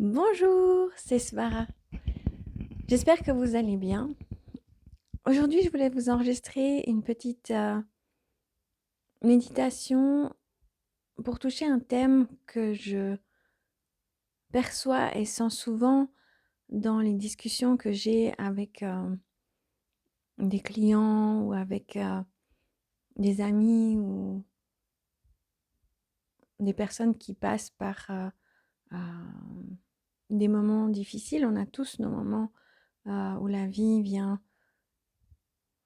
Bonjour, c'est Svara. J'espère que vous allez bien. Aujourd'hui, je voulais vous enregistrer une petite méditation pour toucher un thème que je perçois et sens souvent dans les discussions que j'ai avec des clients ou avec des amis ou des personnes qui passent par des moments difficiles. On a tous nos moments où la vie vient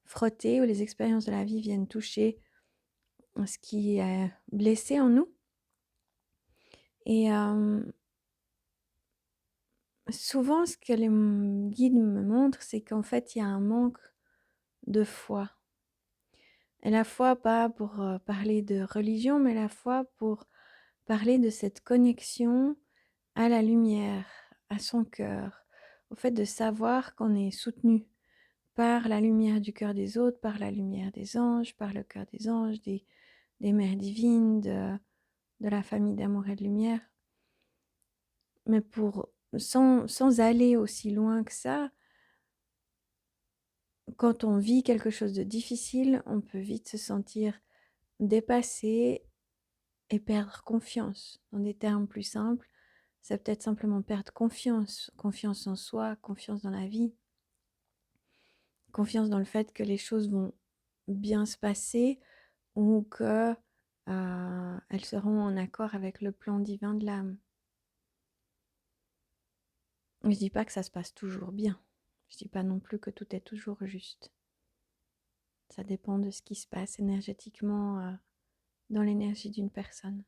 frotter, où les expériences de la vie viennent toucher ce qui est blessé en nous. Et souvent, ce que les guides me montrent, c'est qu'en fait, il y a un manque de foi. Et la foi, pas pour parler de religion, mais la foi pour parler de cette connexion à la lumière, à son cœur, au fait de savoir qu'on est soutenu par la lumière du cœur des autres, par la lumière des anges, par le cœur des anges, des mères divines, de la famille d'amour et de lumière. Mais sans aller aussi loin que ça, quand on vit quelque chose de difficile, on peut vite se sentir dépassé et perdre confiance. Dans des termes plus simples, c'est peut-être simplement perdre confiance, confiance en soi, confiance dans la vie, confiance dans le fait que les choses vont bien se passer ou que elles seront en accord avec le plan divin de l'âme. Je ne dis pas que ça se passe toujours bien. Je ne dis pas non plus que tout est toujours juste. Ça dépend de ce qui se passe énergétiquement dans l'énergie d'une personne.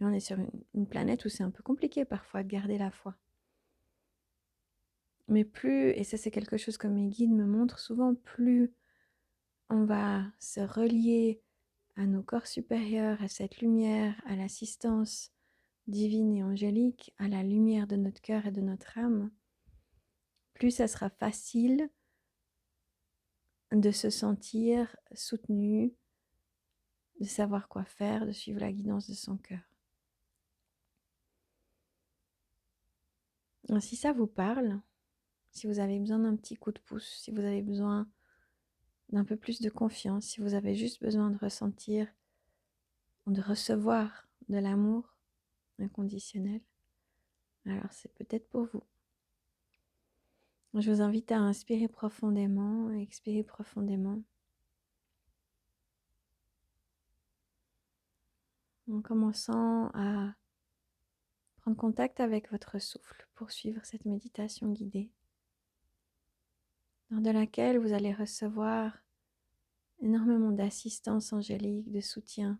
Et on est sur une planète où c'est un peu compliqué parfois de garder la foi. Mais plus, et ça c'est quelque chose que mes guides me montrent souvent, plus on va se relier à nos corps supérieurs, à cette lumière, à l'assistance divine et angélique, à la lumière de notre cœur et de notre âme, plus ça sera facile de se sentir soutenu, de savoir quoi faire, de suivre la guidance de son cœur. Si ça vous parle, si vous avez besoin d'un petit coup de pouce, si vous avez besoin d'un peu plus de confiance, si vous avez juste besoin de ressentir, de recevoir de l'amour inconditionnel, alors c'est peut-être pour vous. Je vous invite à inspirer profondément et expirer profondément. En commençant à prendre contact avec votre souffle pour suivre cette méditation guidée, lors de laquelle vous allez recevoir énormément d'assistance angélique, de soutien,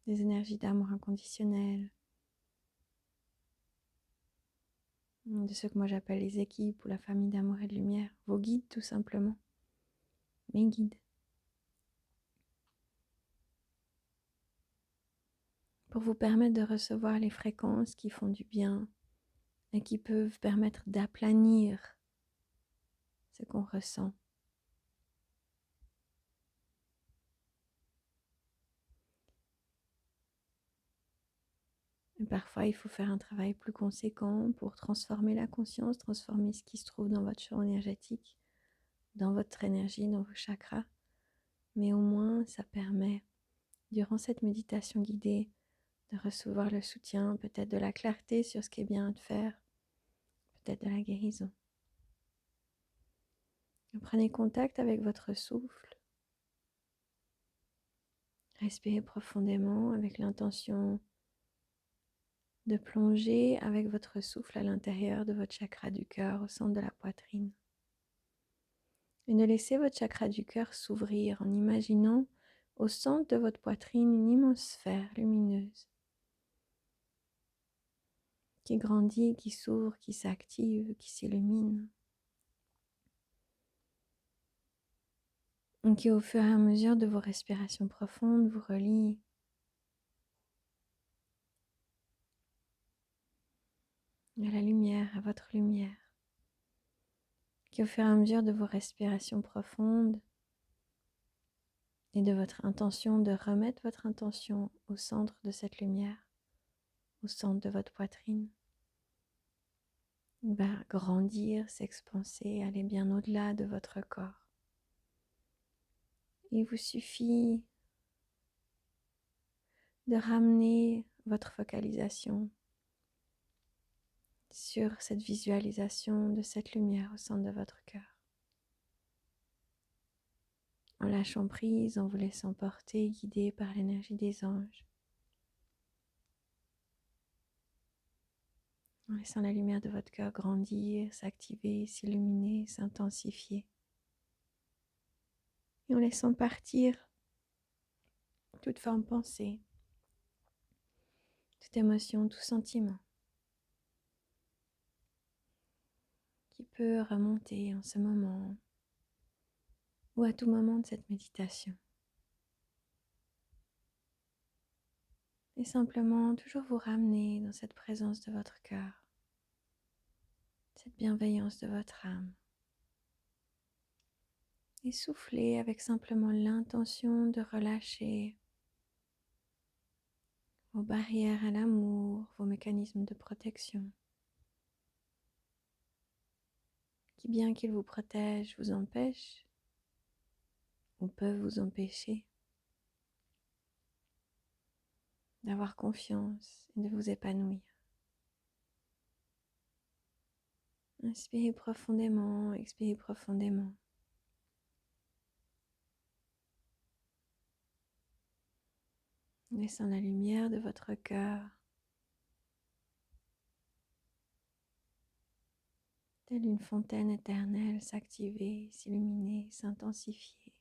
des énergies d'amour inconditionnel, de ce que moi j'appelle les équipes ou la famille d'amour et de lumière, vos guides tout simplement, mes guides, pour vous permettre de recevoir les fréquences qui font du bien et qui peuvent permettre d'aplanir ce qu'on ressent. Et parfois, il faut faire un travail plus conséquent pour transformer la conscience, transformer ce qui se trouve dans votre champ énergétique, dans votre énergie, dans vos chakras. Mais au moins, ça permet, durant cette méditation guidée, de recevoir le soutien, peut-être de la clarté sur ce qui est bien de faire, peut-être de la guérison. Prenez contact avec votre souffle. Respirez profondément avec l'intention de plonger avec votre souffle à l'intérieur de votre chakra du cœur, au centre de la poitrine. Et de laisser votre chakra du cœur s'ouvrir en imaginant au centre de votre poitrine une immense sphère lumineuse qui grandit, qui s'ouvre, qui s'active, qui s'illumine. Et qui au fur et à mesure de vos respirations profondes vous relie à la lumière, à votre lumière. Qui au fur et à mesure de vos respirations profondes et de votre intention de remettre votre intention au centre de cette lumière, au centre de votre poitrine. Il va grandir, s'expanser, aller bien au-delà de votre corps. Il vous suffit de ramener votre focalisation sur cette visualisation de cette lumière au centre de votre cœur. En lâchant prise, en vous laissant porter, guider par l'énergie des anges. En laissant la lumière de votre cœur grandir, s'activer, s'illuminer, s'intensifier. Et en laissant partir toute forme pensée, toute émotion, tout sentiment qui peut remonter en ce moment ou à tout moment de cette méditation. Et simplement toujours vous ramener dans cette présence de votre cœur, cette bienveillance de votre âme. Et souffler avec simplement l'intention de relâcher vos barrières à l'amour, vos mécanismes de protection, qui bien qu'ils vous protègent, vous empêchent ou peuvent vous empêcher d'avoir confiance et de vous épanouir. Inspirez profondément, expirez profondément. Laissant la lumière de votre cœur, telle une fontaine éternelle, s'activer, s'illuminer, s'intensifier,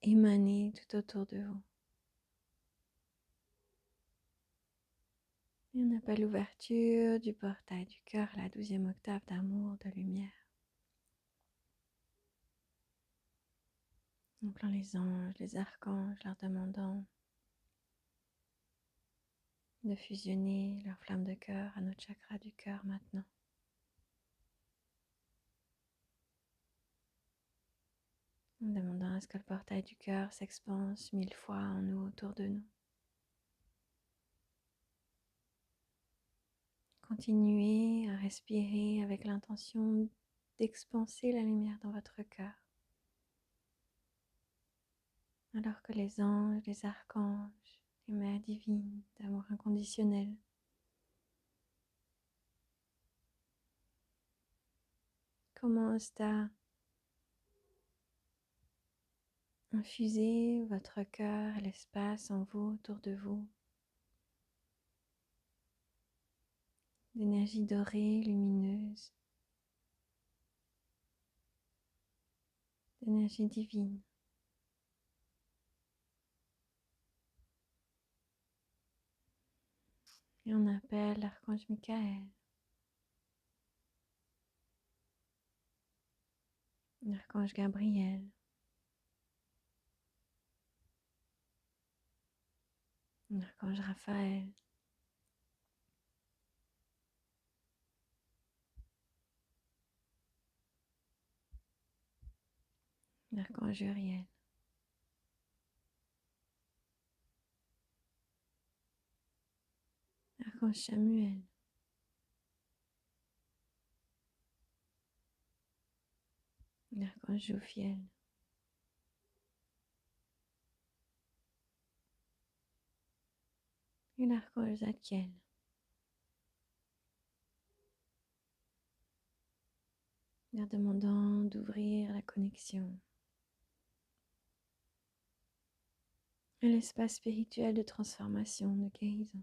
émaner tout autour de vous. Et on appelle l'ouverture du portail du cœur à la 12e octave d'amour, de lumière. Donc là, les anges, les archanges, leur demandant de fusionner leur flamme de cœur à notre chakra du cœur maintenant. En demandant à ce que le portail du cœur s'expanse 1000 fois en nous, autour de nous. Continuez à respirer avec l'intention d'expanser la lumière dans votre cœur. Alors que les anges, les archanges, les mères divines d'amour inconditionnel commencent à infuser votre cœur, l'espace en vous, autour de vous, d'énergie dorée, lumineuse, d'énergie divine. Et on appelle l'archange Michael, l'archange Gabriel, l'archange Raphaël, l'archange Uriel, l'archange Samuel, l'archange Jophiel, et l'archange Zadkiel. Leur demandant d'ouvrir la connexion à l'espace spirituel de transformation, de guérison.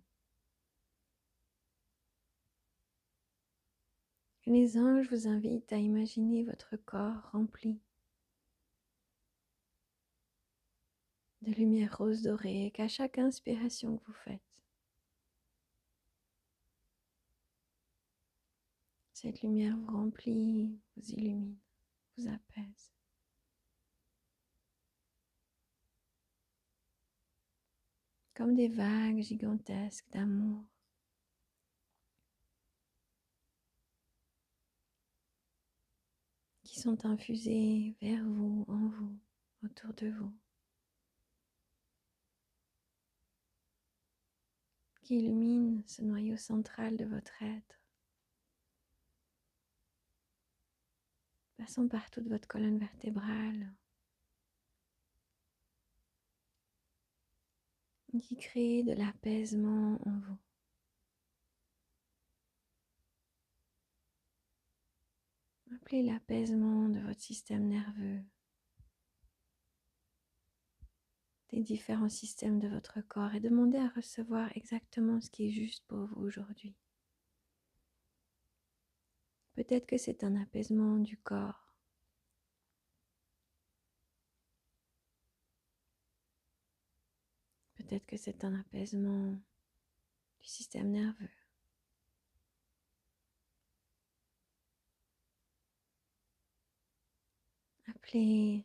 Et les anges vous invitent à imaginer votre corps rempli de lumière rose dorée et qu'à chaque inspiration que vous faites, cette lumière vous remplit, vous illumine, vous apaise. Comme des vagues gigantesques d'amour qui sont infusées vers vous, en vous, autour de vous. qui illumine ce noyau central de votre être, passant par toute votre colonne vertébrale, qui crée de l'apaisement en vous. Appelez l'apaisement de votre système nerveux, des différents systèmes de votre corps et demandez à recevoir exactement ce qui est juste pour vous aujourd'hui. Peut-être que c'est un apaisement du corps. Peut-être que c'est un apaisement du système nerveux. Appelez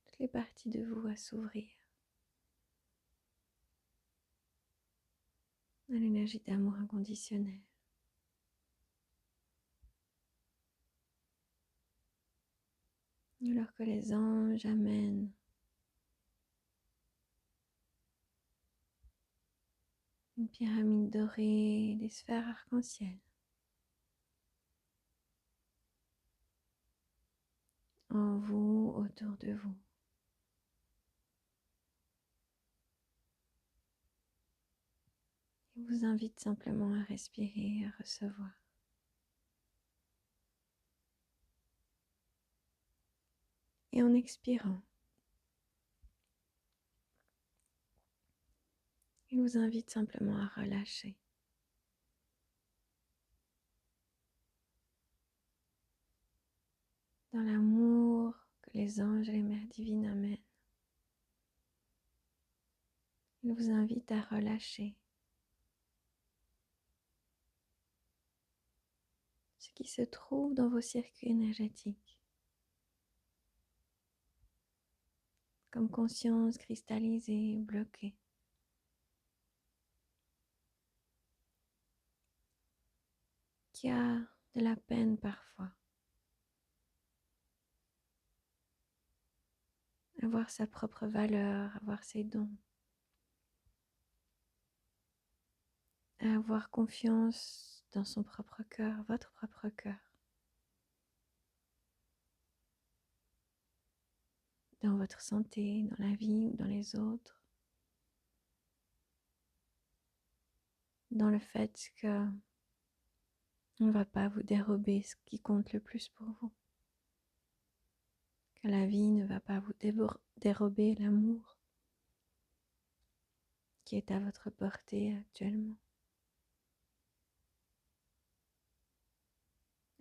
toutes les parties de vous à s'ouvrir à l'énergie d'amour inconditionnel. Alors que les anges amènent une pyramide dorée, des sphères arc-en-ciel en vous, autour de vous. Et vous invite simplement à respirer, à recevoir. Et en expirant, il vous invite simplement à relâcher. Dans l'amour que les anges et les mères divines amènent, il vous invite à relâcher ce qui se trouve dans vos circuits énergétiques, comme conscience cristallisée, bloquée. Qui a de la peine parfois à voir sa propre valeur, à voir ses dons, à avoir confiance dans son propre cœur, votre propre cœur, dans votre santé, dans la vie ou dans les autres, dans le fait que on ne va pas vous dérober ce qui compte le plus pour vous, que la vie ne va pas vous dérober l'amour qui est à votre portée actuellement.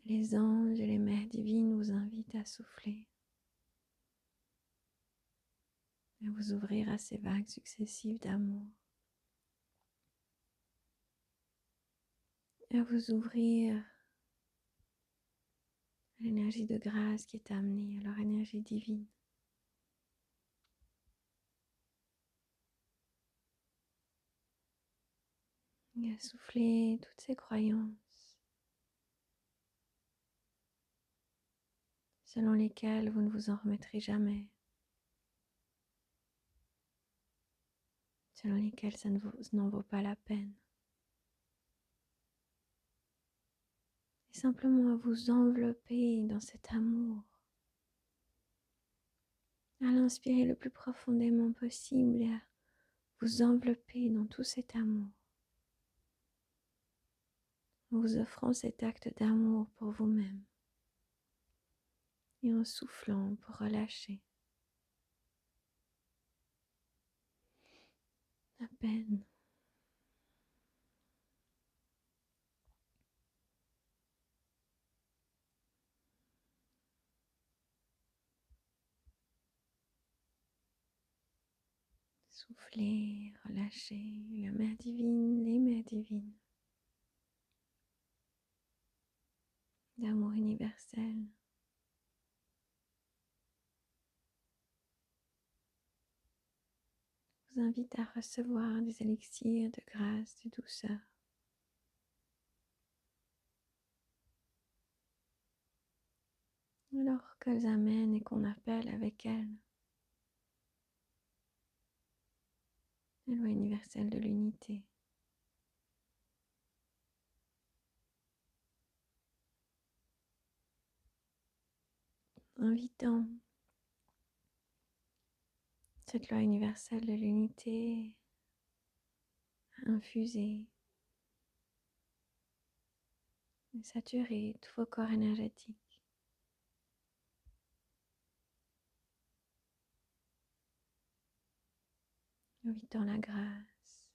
Les anges et les mères divines vous invitent à souffler, à vous ouvrir à ces vagues successives d'amour, à vous ouvrir à l'énergie de grâce qui est amenée, à leur énergie divine. Et à souffler toutes ces croyances selon lesquelles vous ne vous en remettrez jamais, selon lesquelles ça n'en vaut pas la peine. Et simplement à vous envelopper dans cet amour, à l'inspirer le plus profondément possible et à vous envelopper dans tout cet amour, en vous offrant cet acte d'amour pour vous-même et en soufflant pour relâcher la peine. Soufflez, relâchez la mère divine, les mères divines d'amour universel. Vous invite à recevoir des élixirs de grâce, de douceur. Alors qu'elles amènent et qu'on appelle avec elles la loi universelle de l'unité. invitant cette loi universelle de l'unité à infuser et saturer tous vos corps énergétiques. Invitant la grâce,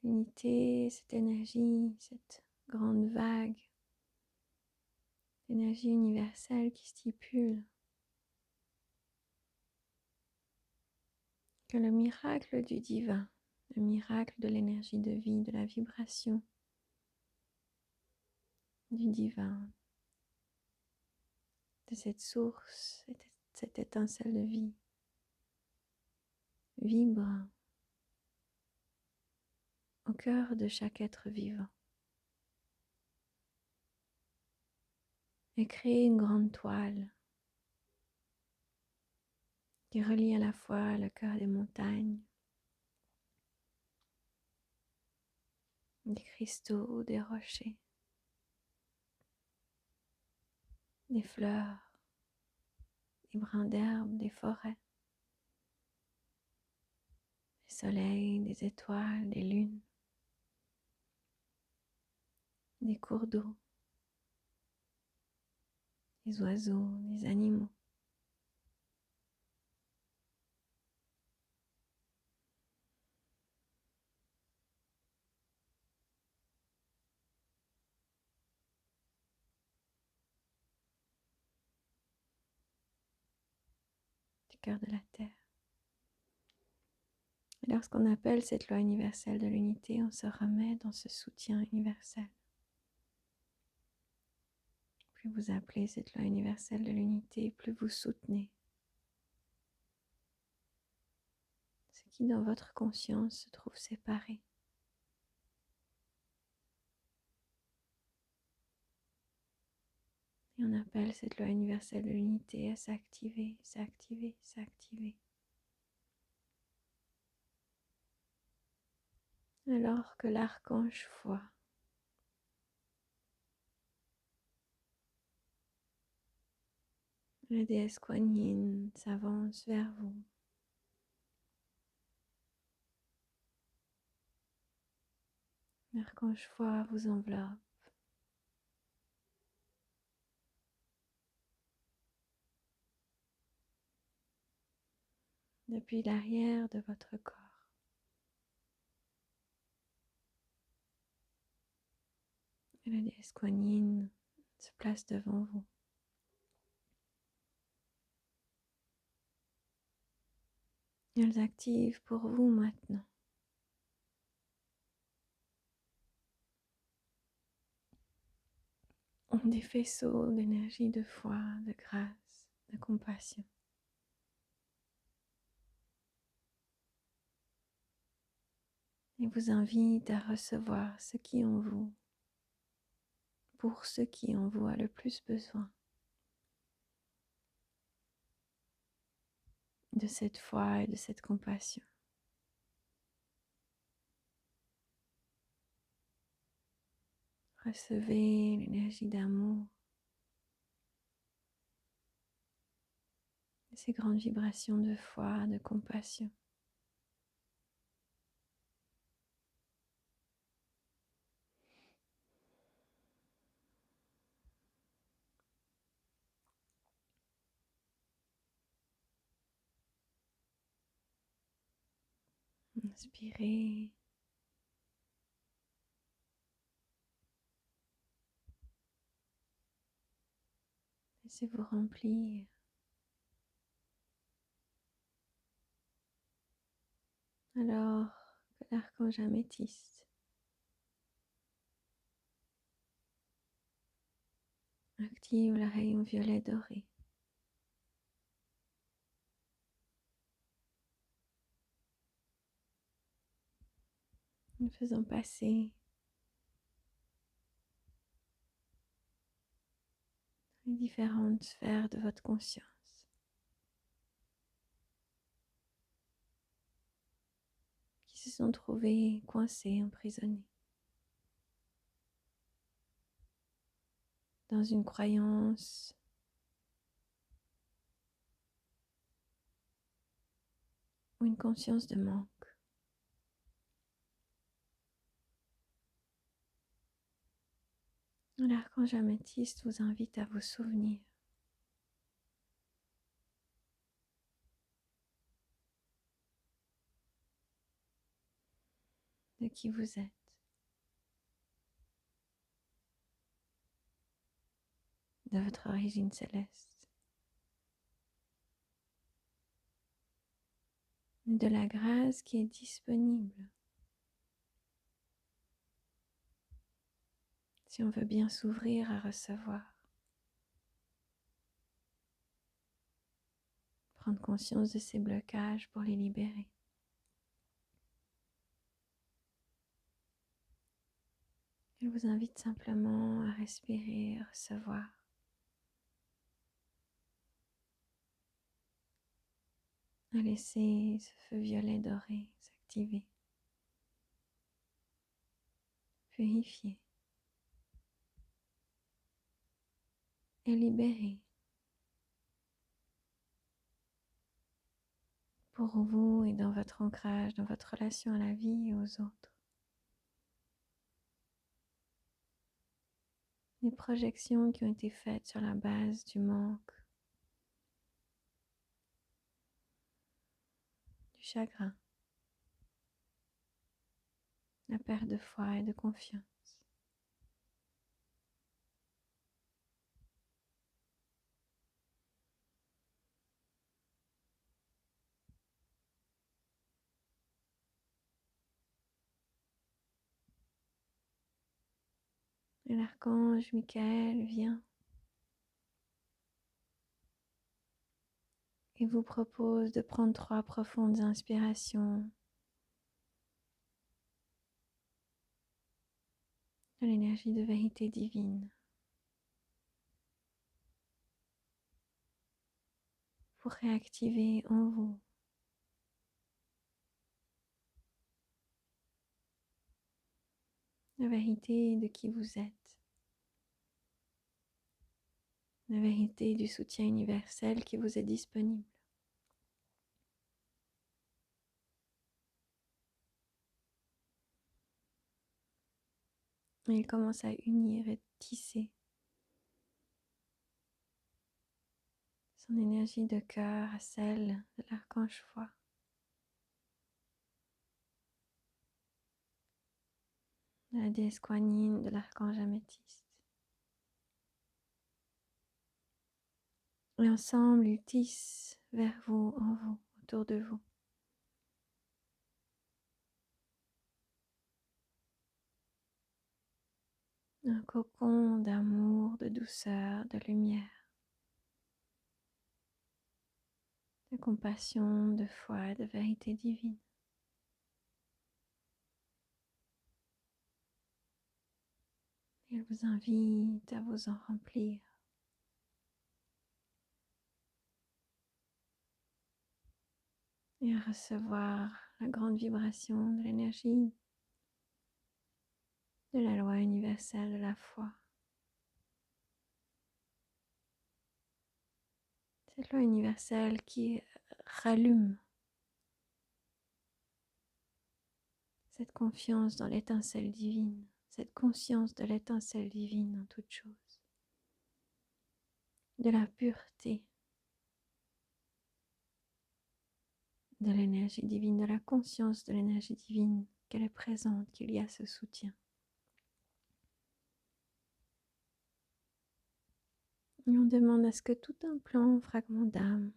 l'unité, cette énergie, cette grande vague d'énergie universelle qui stipule que le miracle du divin, le miracle de l'énergie de vie, de la vibration du divin, de cette source, cette étincelle de vie, vibre au cœur de chaque être vivant et crée une grande toile qui relie à la fois le cœur des montagnes, des cristaux, des rochers, des fleurs, des brins d'herbe, des forêts, des soleils, des étoiles, des lunes, des cours d'eau, des oiseaux, des animaux. Du cœur de la terre. Et lorsqu'on appelle cette loi universelle de l'unité, on se remet dans ce soutien universel. Plus vous appelez cette loi universelle de l'unité, plus vous soutenez ce qui dans votre conscience se trouve séparé. Et on appelle cette loi universelle de l'unité à s'activer, s'activer, s'activer. Alors que l'archange foi, la déesse Kuan Yin s'avance vers vous. L'archange foi vous enveloppe. Depuis l'arrière de votre corps. Et la déesse Kuan Yin se place devant vous. Elles activent pour vous maintenant des faisceaux d'énergie, de foi, de grâce, de compassion. Et vous invitent à recevoir ce qui en vous, pour ce qui en vous a le plus besoin de cette foi et de cette compassion. Recevez l'énergie d'amour, ces grandes vibrations de foi, de compassion. Inspirez. Laissez-vous remplir. Alors que l'archange améthyste active le rayon violet doré. En faisant passer les différentes sphères de votre conscience qui se sont trouvées coincées, emprisonnées. dans une croyance ou une conscience de manque. L'archange améthyste vous invite à vous souvenir de qui vous êtes, de votre origine céleste, et de la grâce qui est disponible si on veut bien s'ouvrir à recevoir, prendre conscience de ces blocages pour les libérer. Elle vous invite simplement à respirer, à recevoir, à laisser ce feu violet doré s'activer, purifier et libérer pour vous et dans votre ancrage, dans votre relation à la vie et aux autres. Les projections qui ont été faites sur la base du manque, du chagrin, la perte de foi et de confiance. Et l'archange Michael vient et vous propose de prendre 3 profondes inspirations de l'énergie de vérité divine pour réactiver en vous la vérité de qui vous êtes, la vérité du soutien universel qui vous est disponible. Et il commence à unir et tisser son énergie de cœur à celle de l'archange foi. De la déesse Kuan Yin, de l'archange améthyste. Et ensemble, ils tissent vers vous, en vous, autour de vous. Un cocon d'amour, de douceur, de lumière, de compassion, de foi, de vérité divine. Il vous invite à vous en remplir. Et à recevoir la grande vibration de l'énergie de la loi universelle de la foi. Cette loi universelle qui rallume cette confiance dans l'étincelle divine, cette conscience de l'étincelle divine en toute chose, de la pureté de l'énergie divine, de la conscience de l'énergie divine, qu'elle est présente, qu'il y a ce soutien. Et on demande à ce que tout un plan, fragment d'âme,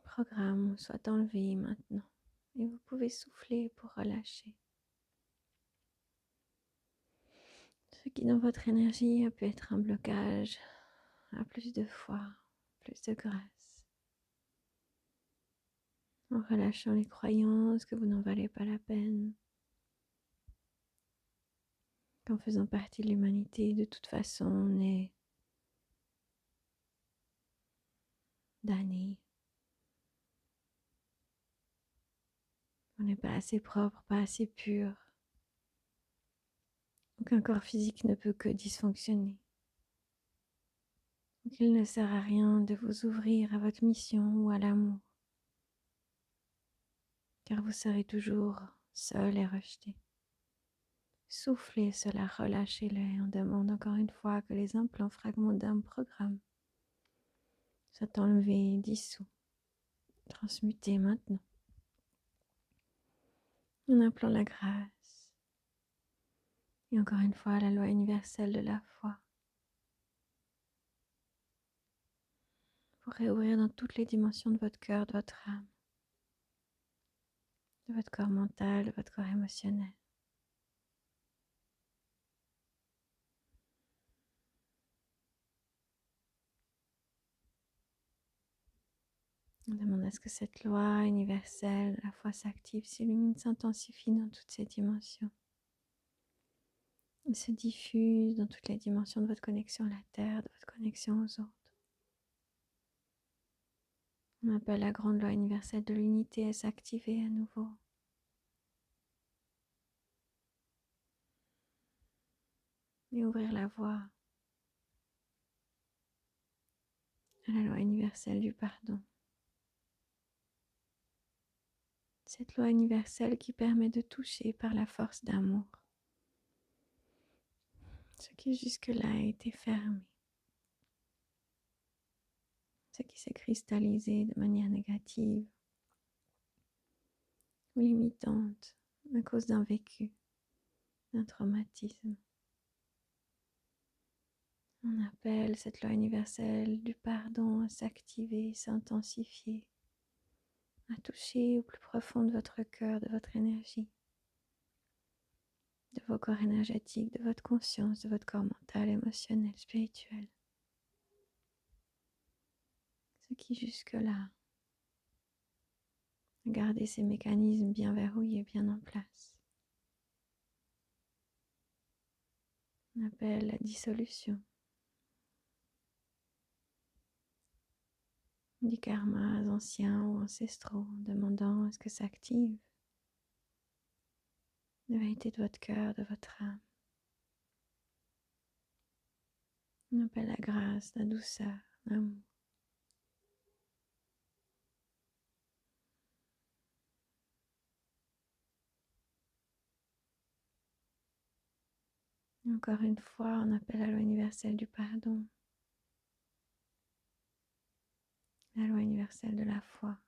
programme soit enlevé maintenant. Et vous pouvez souffler pour relâcher ce qui dans votre énergie a pu être un blocage à plus de foi, plus de grâce. En relâchant les croyances que vous n'en valez pas la peine, qu'en faisant partie de l'humanité, de toute façon, on est damné. On n'est pas assez propre, pas assez pur. Aucun corps physique ne peut que dysfonctionner. Donc il ne sert à rien de vous ouvrir à votre mission ou à l'amour, car vous serez toujours seul et rejeté. Soufflez cela, relâchez-le et on demande encore une fois que les implants fragments d'un programme soient enlevés, dissous, transmutés maintenant. En appelant la grâce et encore une fois la loi universelle de la foi pour réouvrir dans toutes les dimensions de votre cœur, de votre âme, de votre corps mental, de votre corps émotionnel. On demande à ce que cette loi universelle, la foi s'active, s'illumine, s'intensifie dans toutes ces dimensions. Elle se diffuse dans toutes les dimensions de votre connexion à la Terre, de votre connexion aux autres. On appelle la grande loi universelle de l'unité à s'activer à nouveau. Et ouvrir la voie à la loi universelle du pardon. Cette loi universelle qui permet de toucher par la force d'amour ce qui jusque-là a été fermé, ce qui s'est cristallisé de manière négative ou limitante à cause d'un vécu, d'un traumatisme. On appelle cette loi universelle du pardon à s'activer, s'intensifier, à toucher au plus profond de votre cœur, de votre énergie, de vos corps énergétiques, de votre conscience, de votre corps mental, émotionnel, spirituel. Ce qui jusque-là a gardé ces mécanismes bien verrouillés, bien en place. On appelle la dissolution des karmas anciens ou ancestraux, demandant à ce que s'active la vérité de votre cœur, de votre âme. On appelle la grâce, la douceur, l'amour. Encore une fois, on appelle la loi universelle du pardon, la loi universelle de la foi.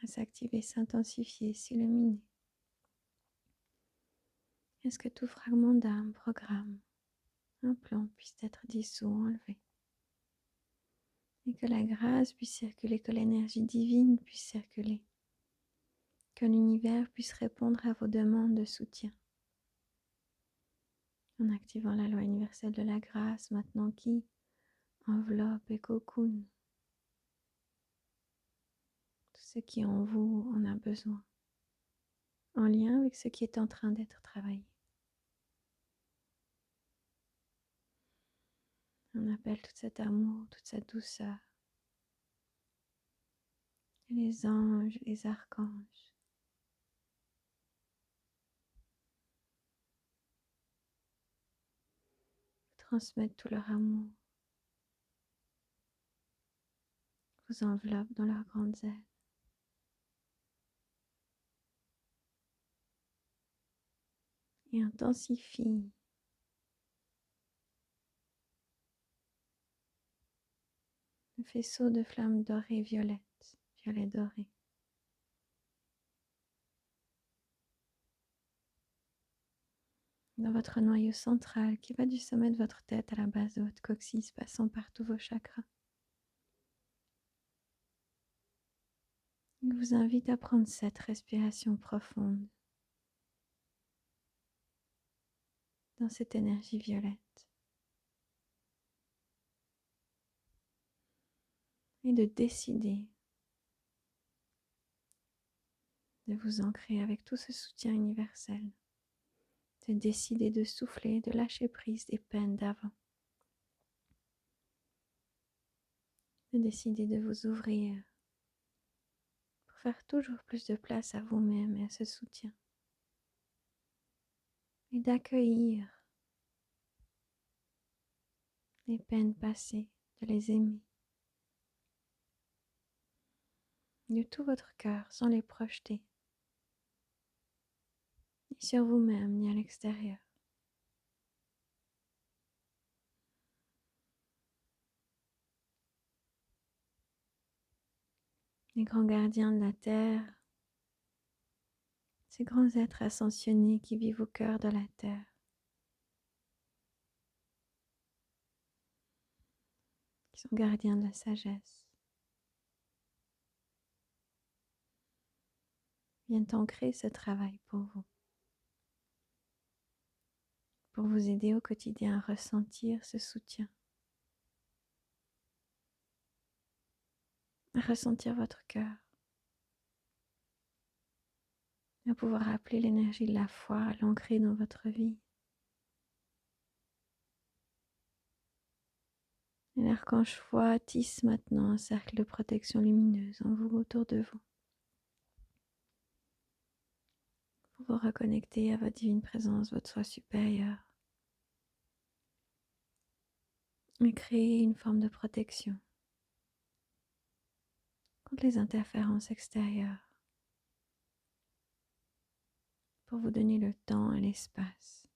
À s'activer, s'intensifier, s'illuminer. Est-ce que tout fragment d'âme, programme, implant puisse être dissous, enlevé? Et que la grâce puisse circuler, que l'énergie divine puisse circuler, que l'univers puisse répondre à vos demandes de soutien. En activant la loi universelle de la grâce maintenant qui enveloppe et cocoon tout ce qui en vous en a besoin, en lien avec ce qui est en train d'être travaillé. On appelle tout cet amour, toute cette douceur, et les anges, les archanges, transmettent tout leur amour, vous enveloppent dans leurs grandes ailes. Et intensifient le faisceau de flammes dorées violettes, violet doré. Dans votre noyau central qui va du sommet de votre tête à la base de votre coccyx, passant par tous vos chakras. Je vous invite à prendre cette respiration profonde dans cette énergie violette et de décider de vous ancrer avec tout ce soutien universel, de décider de souffler, de lâcher prise des peines d'avant, de décider de vous ouvrir pour pour faire toujours plus de place à vous-même et à ce soutien. Et d'accueillir les peines passées, de les aimer de tout votre cœur sans les projeter, ni sur vous-même ni à l'extérieur. Les grands gardiens de la terre, ces grands êtres ascensionnés qui vivent au cœur de la terre, qui sont gardiens de la sagesse, viennent ancrer ce travail pour vous aider au quotidien à ressentir ce soutien, à ressentir votre cœur, à pouvoir appeler l'énergie de la foi, à l'ancrer dans votre vie. Et l'archange foi tisse maintenant un cercle de protection lumineuse en vous, autour de vous, pour vous reconnecter à votre divine présence, votre soi supérieur, et créer une forme de protection contre les interférences extérieures, pour vous donner le temps et l'espace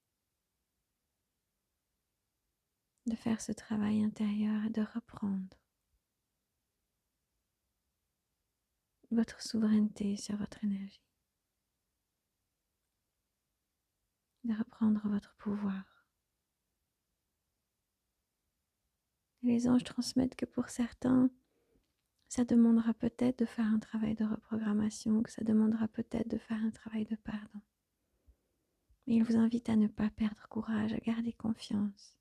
de faire ce travail intérieur et de reprendre votre souveraineté sur votre énergie, de reprendre votre pouvoir. Et les anges transmettent que pour certains, ça demandera peut-être de faire un travail de reprogrammation, que ça demandera peut-être de faire un travail de pardon. Mais ils vous invitent à ne pas perdre courage, à garder confiance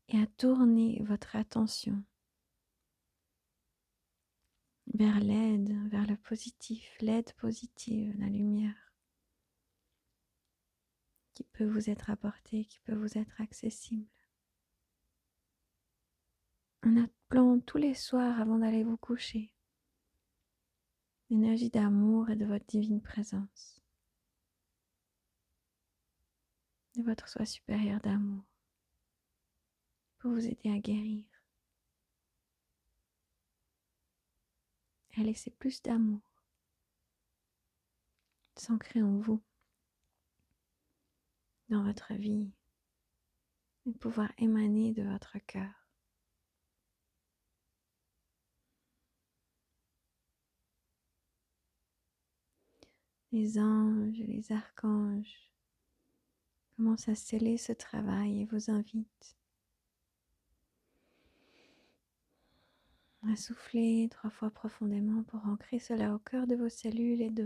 et à tourner votre attention vers l'aide, vers le positif, l'aide positive, la lumière qui peut vous être apportée, qui peut vous être accessible. En appelant tous les soirs avant d'aller vous coucher l'énergie d'amour et de votre divine présence, de votre soi supérieur d'amour, pour vous aider à guérir, à laisser plus d'amour s'ancrer en vous, dans votre vie, et pouvoir émaner de votre cœur. Les anges et les archanges commencent à sceller ce travail et vous invitent à souffler 3 fois profondément pour ancrer cela au cœur de vos cellules et de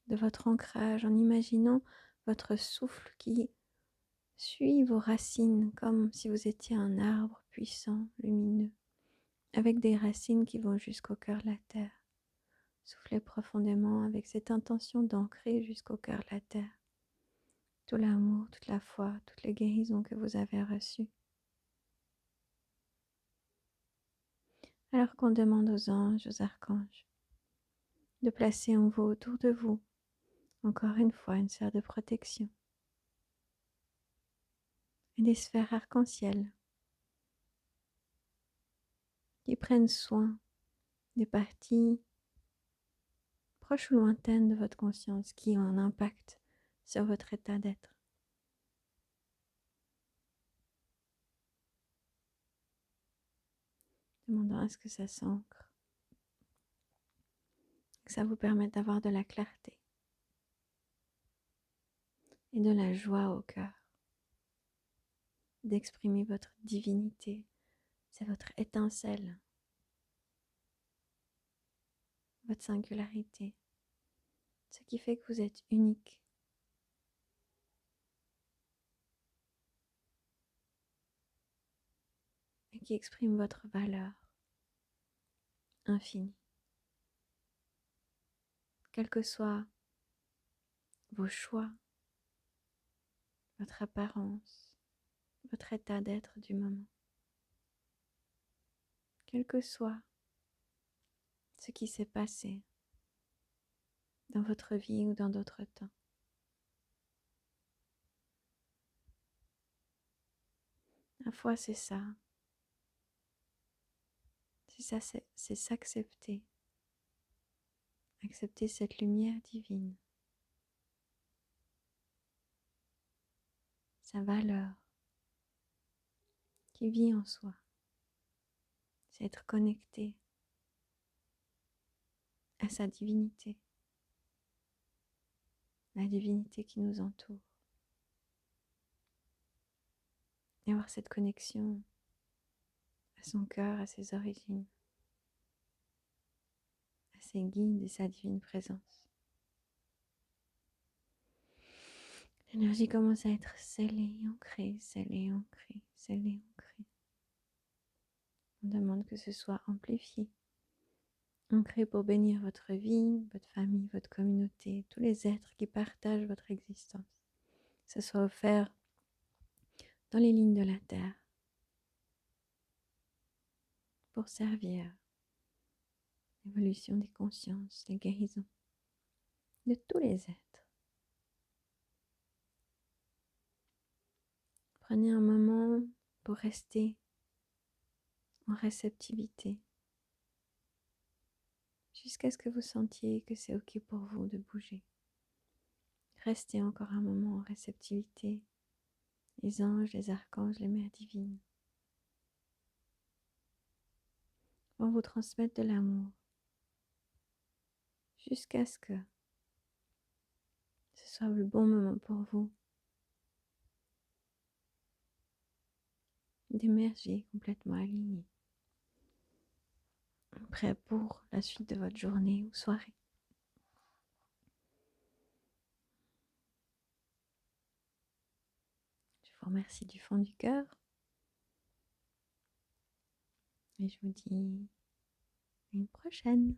votre ancrage, en imaginant votre souffle qui suit vos racines comme si vous étiez un arbre puissant, lumineux, avec des racines qui vont jusqu'au cœur de la terre. Soufflez profondément avec cette intention d'ancrer jusqu'au cœur de la terre tout l'amour, toute la foi, toutes les guérisons que vous avez reçues. Alors qu'on demande aux anges, aux archanges, de placer en vous, autour de vous, encore une fois, une sphère de protection et des sphères arc-en-ciel qui prennent soin des parties proches ou lointaines de votre conscience qui ont un impact sur votre état d'être. Demandant à ce que ça s'ancre, que ça vous permette d'avoir de la clarté et de la joie au cœur, d'exprimer votre divinité, c'est votre étincelle, votre singularité, ce qui fait que vous êtes unique. Et qui exprime votre valeur infinie. Quels que soient vos choix, votre apparence, votre état d'être du moment. Quel que soit ce qui s'est passé, dans votre vie ou dans d'autres temps. La foi, c'est ça. C'est ça, c'est s'accepter. Accepter cette lumière divine, sa valeur qui vit en soi. C'est être connecté à sa divinité, la divinité qui nous entoure. Et avoir cette connexion à son cœur, à ses origines, à ses guides et sa divine présence. L'énergie commence à être scellée, ancrée, scellée, ancrée, scellée, ancrée. On demande que ce soit amplifié, ancré pour bénir votre vie, votre famille, votre communauté, tous les êtres qui partagent votre existence. Que ce soit offert dans les lignes de la terre pour servir l'évolution des consciences, les guérisons de tous les êtres. Prenez un moment pour rester en réceptivité jusqu'à ce que vous sentiez que c'est OK pour vous de bouger. Restez encore un moment en réceptivité. Les anges, les archanges, les mères divines vont vous transmettre de l'amour jusqu'à ce que ce soit le bon moment pour vous d'émerger complètement aligné, prêt pour la suite de votre journée ou soirée. Je vous remercie du fond du cœur et je vous dis à une prochaine.